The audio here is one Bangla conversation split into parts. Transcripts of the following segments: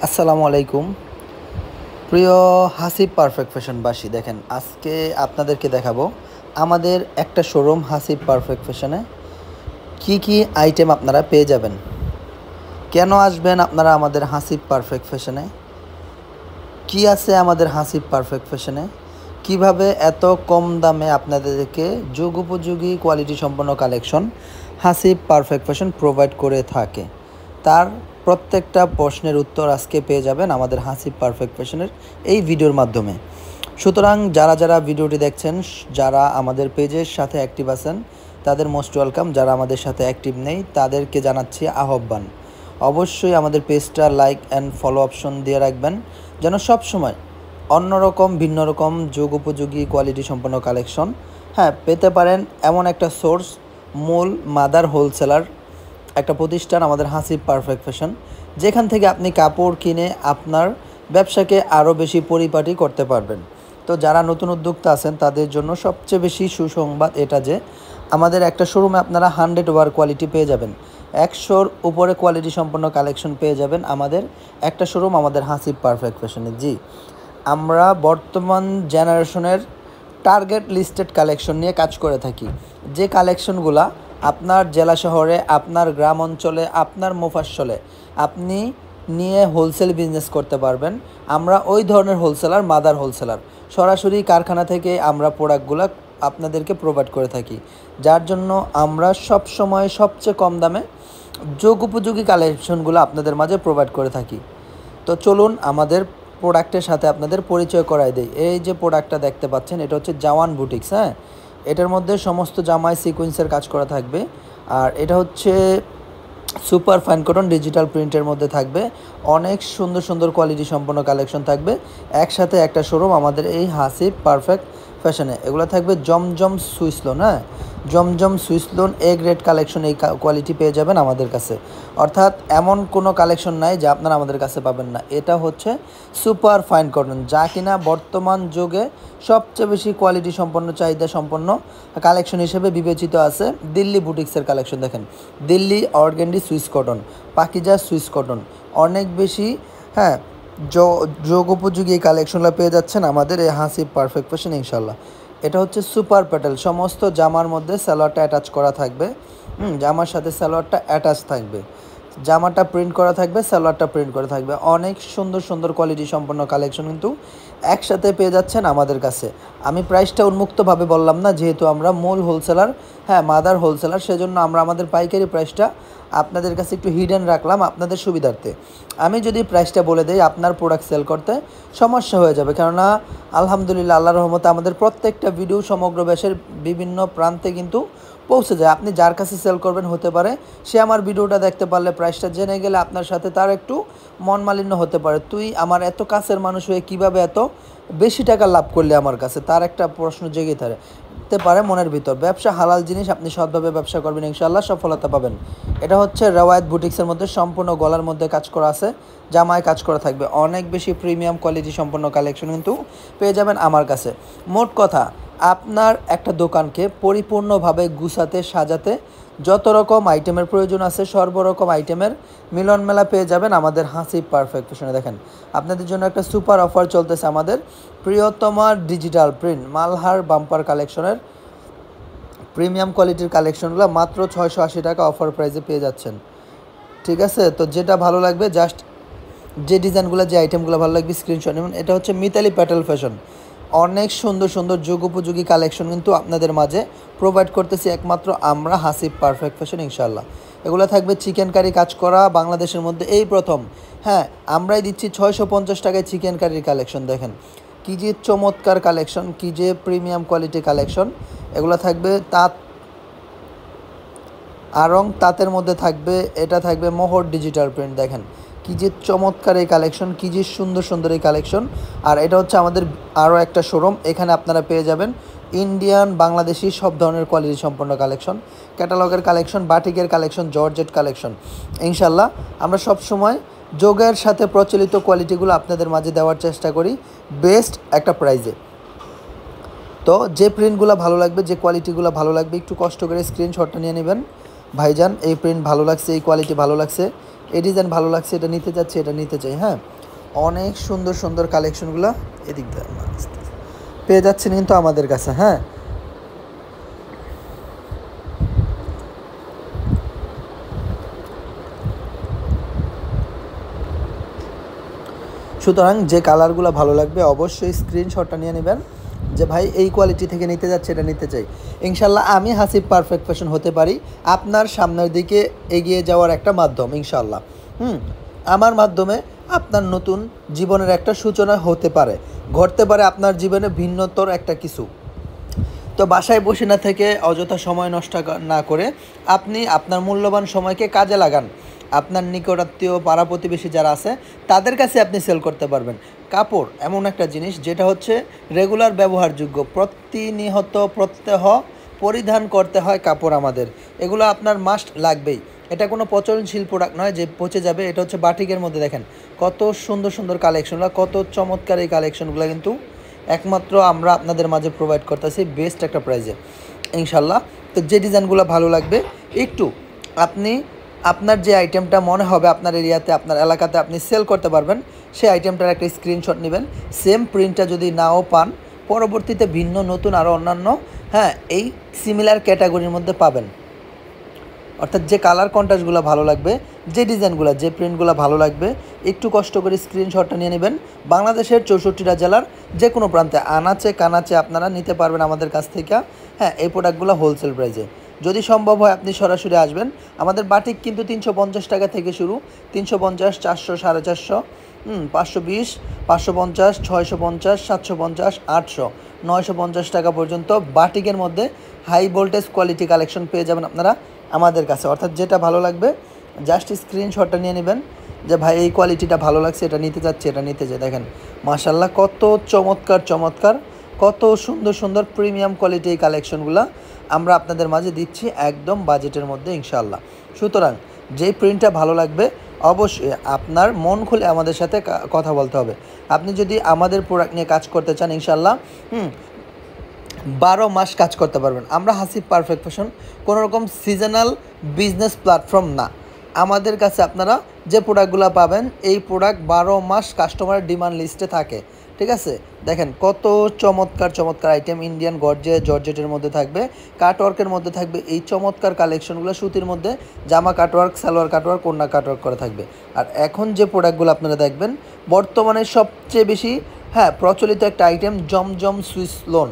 আসসালামু আলাইকুম। প্রিয় হাসিব পারফেক্ট ফ্যাশনবাসী, দেখেন আজকে আপনাদেরকে দেখাবো আমাদের একটা শোরুম হাসিব পারফেক্ট ফ্যাশনে কি কি আইটেম আপনারা পেয়ে যাবেন। কেন আসবেন আপনারা আমাদের হাসিব পারফেক্ট ফ্যাশনে, কি আছে আমাদের হাসিব পারফেক্ট ফ্যাশনে, কিভাবে এত কম দামে আপনাদেরকে যুগোপযোগী কোয়ালিটি সম্পন্ন collection Hasib perfect fashion provide করে থাকে, তার প্রত্যেকটা প্রশ্নের উত্তর আজকে পেয়ে যাবেন আমাদের হাসিব পারফেক্ট ফ্যাশনের এই ভিডিওর মাধ্যমে। সুতরাং যারা যারা ভিডিওটি দেখছেন, যারা আমাদের পেজের সাথে অ্যাক্টিভ আছেন তাদের মোস্ট ওয়েলকাম, যারা আমাদের সাথে অ্যাক্টিভ নেই তাদেরকে জানাচ্ছি আহ্বান। অবশ্যই আমাদের পেজটা লাইক অ্যান্ড ফলো অপশন দিয়ে রাখবেন, যেন সব সময় অন্যরকম ভিন্ন রকম যুগোপযোগী কোয়ালিটি সম্পন্ন কালেকশন পেতে পারেন। এমন একটা সোর্স, মূল মাদার হোলসেলার একটা প্রতিষ্ঠান আমাদের হাসিব পারফেক্ট ফ্যাশন, যেখান থেকে আপনি কাপড় কিনে আপনার ব্যবসাকে আরও বেশি পরিপাটি করতে পারবেন। তো যারা নতুন উদ্যোক্তা আছেন তাদের জন্য সবচেয়ে বেশি সুসংবাদ এটা যে আমাদের একটা শোরুমে আপনারা 100 ওভার কোয়ালিটি পেয়ে যাবেন, 100-র উপরে কোয়ালিটি সম্পন্ন কালেকশন পেয়ে যাবেন আমাদের একটা শোরুম আমাদের হাসিব পারফেক্ট ফ্যাশনে। জি, আমরা বর্তমান জেনারেশনের টার্গেট লিস্টেড কালেকশন নিয়ে কাজ করে থাকি, যে কালেকশনগুলা আপনার জেলা শহরে, আপনার গ্রাম অঞ্চলে, আপনার মোফাসলে আপনি নিয়ে হোলসেল বিজনেস করতে পারবেন। আমরা ওই ধরনের হোলসেলার, মাদার হোলসেলার, সরাসরি কারখানা থেকে আমরা প্রোডাক্টগুলো আপনাদেরকে প্রোভাইড করে থাকি, যার জন্য আমরা সব সময় সবচেয়ে কম দামে যোগোপযোগী কালেকশনগুলো আপনাদের মাঝে প্রোভাইড করে থাকি। তো চলুন আমাদের প্রোডাক্টের সাথে আপনাদের পরিচয় করাই দেই। এই যে প্রোডাক্টটা দেখতে পাচ্ছেন, এটা হচ্ছে জাওয়ান বুটিক্স। এটার মধ্যে সমস্ত জামায় সিকোয়েন্সের কাজ করা থাকবে, আর এটা হচ্ছে সুপার ফাইন কটন ডিজিটাল প্রিন্টের মধ্যে থাকবে। অনেক সুন্দর সুন্দর কোয়ালিটি সম্পন্ন কালেকশন থাকবে একসাথে একটা শোরুম আমাদের এই হাসিব পারফেক্ট ফ্যাশনে। এগুলো থাকবে Zamzam Swiss lawn, Zamzam Swiss lawn A grade collection, এই কোয়ালিটি পেয়ে যাবেন আমাদের কাছে। অর্থাৎ এমন কোনো কালেকশন নাই যা আপনারা আমাদের কাছে পাবেন না। এটা হচ্ছে সুপার ফাইন কটন, যা কিনা বর্তমান যুগে সবচেয়ে বেশি কোয়ালিটি সম্পন্ন, চাহিদা সম্পন্ন কালেকশন হিসেবে বিবেচিত আছে। দিল্লি বুটিক্সের কালেকশন দেখেন, Delhi organdy Swiss cotton, Pakiza Swiss cotton, অনেক বেশি যোগোপযোগী এই কালেকশনগুলো পেয়ে যাচ্ছেন আমাদের এই হাসিব পারফেক্ট ফ্যাশন ইনশাল্লাহ। এটা হচ্ছে সুপার প্যাটেল, সমস্ত জামার মধ্যে সালোয়ারটা অ্যাটাচ করা থাকবে। জামার সাথে সালোয়ারটা অ্যাটাচ থাকবে, জামাটা প্রিন্ট করা থাকবে, সালোয়ারটা প্রিন্ট করা থাকবে। অনেক সুন্দর সুন্দর কোয়ালিটি সম্পন্ন কালেকশন কিন্তু একসাথে পেয়ে যাচ্ছেন আমাদের কাছে। আমি প্রাইসটা উন্মুক্তভাবে বললাম না, যেহেতু আমরা মূল হোলসেলার, মাদার হোলসেলার, সেজন্য আমরা আমাদের পাইকারি প্রাইসটা আপনাদের কাছে একটু হিডেন রাখলাম আপনাদের সুবিধার্থে। আমি যদি প্রাইসটা বলে দিই আপনার প্রোডাক্ট সেল করতে সমস্যা হয়ে যাবে, কেননা আলহামদুলিল্লাহ আল্লাহর রহমতে আমাদের প্রত্যেকটা ভিডিও সমগ্র দেশের বিভিন্ন প্রান্তে কিন্তু পৌঁছে যায়। আপনি যার কাছে সেল করবেন, হতে পারে সে আমার ভিডিওটা দেখতে পারলে প্রাইসটা জেনে গেলে আপনার সাথে তার একটু মন মালিন্য হতে পারে, তুই আমার এত কাছের মানুষ হয়ে কীভাবে এত বেশি টাকা লাভ করলে আমার কাছে, তার একটা প্রশ্ন জেগে থাকতে পারে মনের ভিতর। ব্যবসা হালাল জিনিস, আপনি সৎভাবে ব্যবসা করবেন, ইনশাআল্লাহ সফলতা পাবেন। এটা হচ্ছে রেওয়ায়েত বুটিক্সের মধ্যে সম্পূর্ণ গলার মধ্যে কাজ করা আছে, জামায় কাজ করা থাকবে। অনেক বেশি প্রিমিয়াম কোয়ালিটি সম্পন্ন কালেকশন কিন্তু পেয়ে যাবেন আমার কাছে। মোট কথা, আপনার একটা দোকানকে পরিপূর্ণভাবে গুছাতে সাজাতে যত রকম আইটেমের প্রয়োজন আছে, সর্বরকম আইটেমের মিলন মেলা পেয়ে যাবেন আমাদের হাসিব পারফেক্ট ফ্যাশনে। দেখেন আপনাদের জন্য একটা সুপার অফার চলতেছে, আমাদের প্রিয়তম ডিজিটাল প্রিন্ট মালহার বাম্পার কালেকশনের প্রিমিয়াম কোয়ালিটির কালেকশনগুলো মাত্র 680 টাকা অফার প্রাইসে পেয়ে যাচ্ছেন। ঠিক আছে, তো যেটা ভালো লাগবে, জাস্ট যে ডিজাইনগুলো, যে আইটেমগুলো ভালো লাগবে স্ক্রিনশট নেবেন। এটা হচ্ছে মিতালি প্যাটেল ফ্যাশন, অনেক সুন্দর সুন্দর যুগোপযোগী কালেকশন কিন্তু আপনাদের মাঝে প্রোভাইড করতেছি একমাত্র আমরা হাসিব পারফেক্ট ফ্যাশন ইনশাল্লাহ। এগুলো থাকবে চিকেন কারি কাজ করা, বাংলাদেশের মধ্যে এই প্রথম আমরাই দিচ্ছি 650 টাকায় চিকেন কারির কালেকশন। দেখেন কী যে চমৎকার কালেকশন, কী যে প্রিমিয়াম কোয়ালিটি কালেকশন। এগুলো থাকবে তাঁত আরং, তাঁতের মধ্যে থাকবে, এটা থাকবে মোহর ডিজিটাল প্রিন্ট। দেখেন কী যে চমৎকার এই কালেকশন, কী যে সুন্দর সুন্দর এই কালেকশন। আর এটা হচ্ছে আমাদের আরও একটা শোরুম, এখানে আপনারা পেয়ে যাবেন ইন্ডিয়ান, বাংলাদেশি সব ধরনের কোয়ালিটি সম্পন্ন কালেকশন, ক্যাটালগের কালেকশন, বাটিকের কালেকশন, জর্জেট কালেকশন। ইনশাল্লাহ আমরা সব সময় যোগের সাথে প্রচলিত কোয়ালিটিগুলো আপনাদের মাঝে দেওয়ার চেষ্টা করি বেস্ট একটা প্রাইজে। তো যে প্রিন্টগুলো ভালো লাগবে, যে কোয়ালিটিগুলো ভালো লাগবে, একটু কষ্ট করে স্ক্রিনশটটা নিয়ে নেবেন। ভাইজান এই প্রিন্ট ভালো লাগছে, এই কোয়ালিটি ভালো লাগছে, এই ডিজাইন ভালো লাগছে, এটা নিতে চাচ্ছি, এটা নিতে চাই। হ্যাঁ, অনেক সুন্দর সুন্দর কালেকশনগুলো এদিক দিয়ে পেয়ে যাচ্ছেন কিন্তু আমাদের কাছে। হ্যাঁ, সুতরাং যে কালারগুলো ভালো লাগবে অবশ্যই স্ক্রিনশটটা নিয়ে নেবেন যে ভাই এই কোয়ালিটি থেকে নিতে যাচ্ছে, এটা নিতে চাই। ইনশাল্লাহ আমি হাসিব পারফেক্ট ফ্যাশন হতে পারি আপনার সামনের দিকে এগিয়ে যাওয়ার একটা মাধ্যম ইনশাল্লাহ। আমার মাধ্যমে আপনার নতুন জীবনের একটা সূচনা হতে পারে, ঘটতে পারে আপনার জীবনে ভিন্নতর একটা কিছু। তো বাসায় বসে না থেকে অযথা সময় নষ্ট না করে আপনি আপনার মূল্যবান সময়কে কাজে লাগান। আপনার নিকটাত্মীয় পাড়া প্রতিবেশী যারা আছে তাদের কাছে আপনি সেল করতে পারবেন। কাপড় এমন একটা জিনিস যেটা হচ্ছে রেগুলার ব্যবহারযোগ্য, প্রতিনিয়ত প্রত্যহ পরিধান করতে হয় কাপড় আমাদের, এগুলো আপনার মাস্ট লাগবেই। এটা কোনো পচনশীল প্রোডাক্ট নয় যে পচে যাবে। এটা হচ্ছে বাটিকের মধ্যে দেখেন কত সুন্দর সুন্দর কালেকশনগুলো, কত চমৎকার এই কালেকশনগুলো কিন্তু একমাত্র আমরা আপনাদের মাঝে প্রোভাইড করতেছি বেস্ট একটা প্রাইজে ইনশাল্লাহ। তো যে ডিজাইনগুলো ভালো লাগবে একটু আপনি আপনার যে আইটেমটা মনে হবে আপনার এরিয়াতে আপনার এলাকাতে আপনি সেল করতে পারবেন সেই আইটেমটার একটা স্ক্রিনশট নেবেন। সেম প্রিন্টটা যদি নাও পান পরবর্তীতে ভিন্ন নতুন আরও অন্যান্য এই সিমিলার ক্যাটাগরির মধ্যে পাবেন। অর্থাৎ যে কালার কন্ট্রাস্টগুলো ভালো লাগবে, যে ডিজাইনগুলো, যে প্রিন্টগুলো ভালো লাগবে একটু কষ্ট করে স্ক্রিনশটটা নিয়ে নেবেন। বাংলাদেশের 64টা জেলার যে কোনো প্রান্তে আনাচে কানাচে আপনারা নিতে পারবেন আমাদের কাছ থেকে। এই প্রোডাক্টগুলো হোলসেল প্রাইসে যদি সম্ভব হয় আপনি সরাসরি আসবেন। আমাদের বাটিক কিন্তু 350 টাকা থেকে শুরু, 350, 400, 450, 520, 550, 650, 750, 800, 950 টাকা পর্যন্ত বাটিকের মধ্যে হাই ভোল্টেজ কোয়ালিটি কালেকশন পেয়ে যাবেন আপনারা আমাদের কাছে। অর্থাৎ যেটা ভালো লাগবে জাস্ট স্ক্রিনশটটা নিয়ে নেবেন যে ভাই এই কোয়ালিটিটা ভালো লাগছে, এটা নিতে যাচ্ছে, এটা নিতে চাই। দেখেন মাশাল্লাহ কত চমৎকার চমৎকার, কত সুন্দর সুন্দর প্রিমিয়াম কোয়ালিটি এই কালেকশনগুলো আমরা আপনাদের মাঝে দিচ্ছি একদম বাজেটের মধ্যে ইনশাআল্লাহ। সুতরাং যেই প্রিন্টটা ভালো লাগবে অবশ্যই আপনার মন খুলে আমাদের সাথে কথা বলতে হবে। আপনি যদি আমাদের প্রোডাক্ট নিয়ে কাজ করতে চান ইনশাআল্লাহ 12 মাস কাজ করতে পারবেন। আমরা হাসিব পারফেক্ট ফ্যাশন কোনো রকম সিজনাল বিজনেস প্ল্যাটফর্ম না। আমাদের কাছে আপনারা যে প্রোডাক্টগুলো পাবেন এই প্রোডাক্ট 12 মাস কাস্টমারের ডিমান্ড লিস্টে থাকে। ঠিক আছে, দেখেন কত চমৎকার চমৎকার আইটেম ইন্ডিয়ান জর্জেটের মধ্যে থাকবে, কাটওয়ার্কের মধ্যে থাকবে এই চমৎকার কালেকশনগুলো, সুতির মধ্যে জামা কাটওয়ার্ক, সালোয়ার কাটওয়ার্ক, ওড়না কাটওয়ার্ক করা থাকবে। আর এখন যে প্রোডাক্টগুলো আপনারা দেখবেন বর্তমানে সবচেয়ে বেশি প্রচলিত একটা আইটেম জমজম সুইস লোন,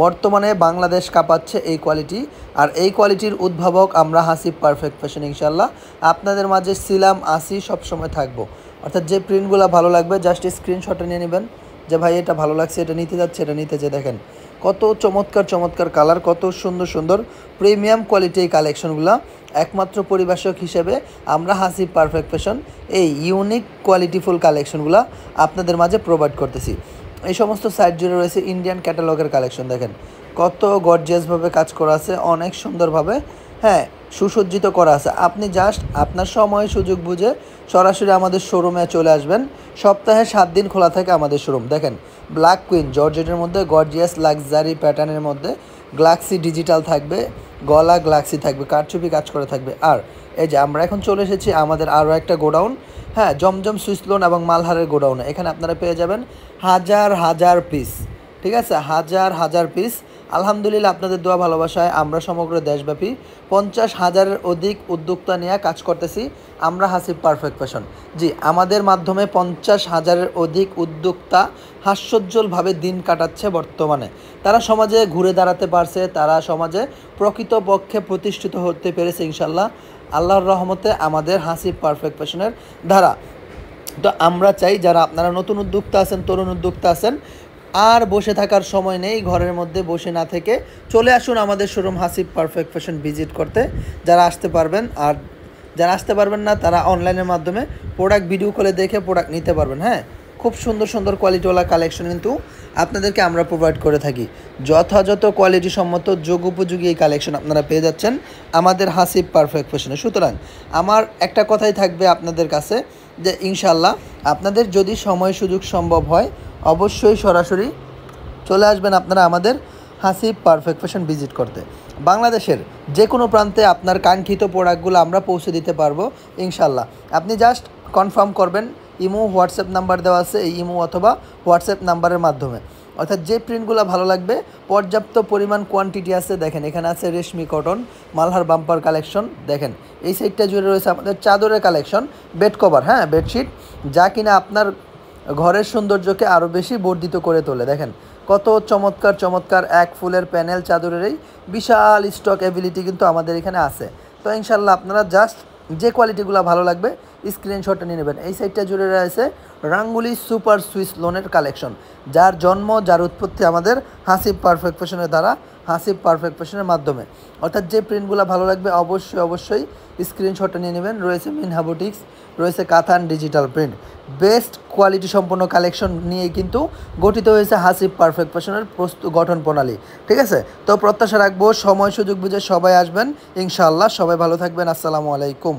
বর্তমানে বাংলাদেশ কাঁপাচ্ছে এই কোয়ালিটি। আর এই কোয়ালিটির উদ্ভাবক আমরা হাসিব পারফেক্ট ফ্যাশন ইনশাল্লাহ আপনাদের মাঝে ছিলাম, আসি, সবসময় থাকবো। অর্থাৎ যে প্রিন্টগুলো ভালো লাগবে জাস্ট স্ক্রিনশটে নিয়ে নেবেন যে ভাই এটা ভালো লাগছে, এটা নিতে যাচ্ছে, এটা নিতে চাই। দেখেন কত চমৎকার চমৎকার কালার, কত সুন্দর সুন্দর প্রিমিয়াম কোয়ালিটি এই কালেকশনগুলো একমাত্র পরিবেশক হিসেবে আমরা হাসিব পারফেক্ট ফ্যাশন এই ইউনিক কোয়ালিটিফুল কালেকশনগুলো আপনাদের মাঝে প্রোভাইড করতেছি। এই সমস্ত সাইট জুড়ে রয়েছে ইন্ডিয়ান ক্যাটালগের কালেকশন। দেখেন কত গর্জিয়াসভাবে কাজ করা আছে, অনেক সুন্দরভাবে সুসজ্জিত করা আছে। আপনি জাস্ট আপনার সময় সুযোগ বুঝে সরাসরি আমাদের শোরুমে চলে আসবেন। সপ্তাহে 7 দিন খোলা থাকে আমাদের শোরুম। দেখেন ব্ল্যাক কুইন জর্জেটের মধ্যে গর্জিয়াস লাক্সারি প্যাটার্নের মধ্যে গ্লাক্সি ডিজিটাল থাকবে, গলা গ্লাক্সি থাকবে, কারচুপি কাজ করে থাকবে। আর এই যে আমরা এখন চলে এসেছি আমাদের আরও একটা গোডাউন, জমজম সুইসলোন এবং মালহারের গোডাউনে। এখানে আপনারা পেয়ে যাবেন হাজার হাজার পিস, ঠিক আছে, হাজার হাজার পিস। আলহামদুলিল্লাহ আপনাদের দোয়া ভালোবাসায় আমরা সমগ্র দেশব্যাপী 50,000-এর অধিক উদ্যোক্তা নিয়ে কাজ করতেছি আমরা হাসিব পারফেক্ট ফ্যাশন। জি, আমাদের মাধ্যমে 50,000-এর অধিক উদ্যোক্তা হাস্যোজ্জ্বলভাবে দিন কাটাচ্ছে বর্তমানে। তারা সমাজে ঘুরে দাঁড়াতে পারছে, তারা সমাজে প্রকৃতপক্ষে প্রতিষ্ঠিত হতে পেরেছে ইনশাল্লাহ আল্লাহর রহমতে আমাদের হাসিব পারফেক্ট ফ্যাশনের দ্বারা। তো আমরা চাই যারা আপনারা নতুন উদ্যোক্তা আছেন, তরুণ উদ্যোক্তা আছেন, আর বসে থাকার সময় নেই, ঘরের মধ্যে বসে না থেকে চলে আসুন আমাদের showroom Hasib perfect fashion visit করতে। যারা আসতে পারবেন, আর যারা আসতে পারবেন না তারা অনলাইনের মাধ্যমে প্রোডাক্ট ভিডিও কলে দেখে প্রোডাক্ট নিতে পারবেন। খুব সুন্দর সুন্দর কোয়ালিটিওয়ালা কালেকশন কিন্তু আপনাদেরকে আমরা প্রোভাইড করে থাকি। যথাযথ কোয়ালিটি সম্মত যোগ উপযোগী এই কালেকশন আপনারা পেয়ে যাচ্ছেন আমাদের হাসিব পারফেক্ট ফ্যাশনে। সুতরাং আমার একটা কথাই থাকবে আপনাদের কাছে যে ইনশাল্লাহ আপনাদের যদি সময় সুযোগ সম্ভব হয় অবশ্যই সরাসরি চলে আসবেন আপনারা আমাদের হাসিব পারফেক্ট ফ্যাশন ভিজিট করতে। বাংলাদেশের যে কোনো প্রান্তে আপনার কাঙ্ক্ষিত প্রোডাক্টগুলো আমরা পৌঁছে দিতে পারবো ইনশাল্লাহ। আপনি জাস্ট কনফার্ম করবেন, ইমো হোয়াটসঅ্যাপ নাম্বার দেওয়া আছে, এই ইমো অথবা হোয়াটসঅ্যাপ নাম্বারের মাধ্যমে। অর্থাৎ যে প্রিন্টগুলো ভালো লাগবে, পর্যাপ্ত পরিমাণ কোয়ান্টিটি আছে। দেখেন এখানে আছে রেশমি কটন, মালহার বাম্পার কালেকশন। দেখেন এই সাইডটা জুড়ে রয়েছে আমাদের চাদরের কালেকশন, বেড কভার, হ্যাঁ বেডশিট, যা কিনা আপনার ঘরের সৌন্দর্যকে আরও বেশি বর্ধিত করে তোলে। দেখেন কত চমৎকার চমৎকার এক ফুলের প্যানেল চাদরের এই বিশাল স্টক অ্যাবিলিটি কিন্তু আমাদের এখানে আছে। তো ইনশাল্লাহ আপনারা জাস্ট যে কোয়ালিটিগুলো ভালো লাগবে স্ক্রিনশটটা নিয়ে নেবেন। এই সাইডটা জুড়ে রয়েছে রাঙ্গুলি সুপার সুইস লোনের কালেকশন, যার জন্ম যার উৎপত্তি আমাদের হাসিব পারফেক্ট ফ্যাশনের দ্বারা, হাসিব পারফেক্ট ফ্যাশনের মাধ্যমে। অর্থাৎ যে প্রিন্টগুলো ভালো লাগবে অবশ্যই অবশ্যই স্ক্রিনশটটা নিয়ে নেবেন। রয়েছে মিনহা বুটিক্স, রয়েছে কাতান ডিজিটাল প্রিন্ট, বেস্ট কোয়ালিটি সম্পন্ন কালেকশন নিয়ে কিন্তু গঠিত হয়েছে হাসিব পারফেক্ট ফ্যাশনের গঠন প্রণালী। ঠিক আছে, তো প্রত্যাশা রাখবো সময় সুযোগ বুঝে সবাই আসবেন ইনশাআল্লাহ। সবাই ভালো থাকবেন, আসসালামু আলাইকুম।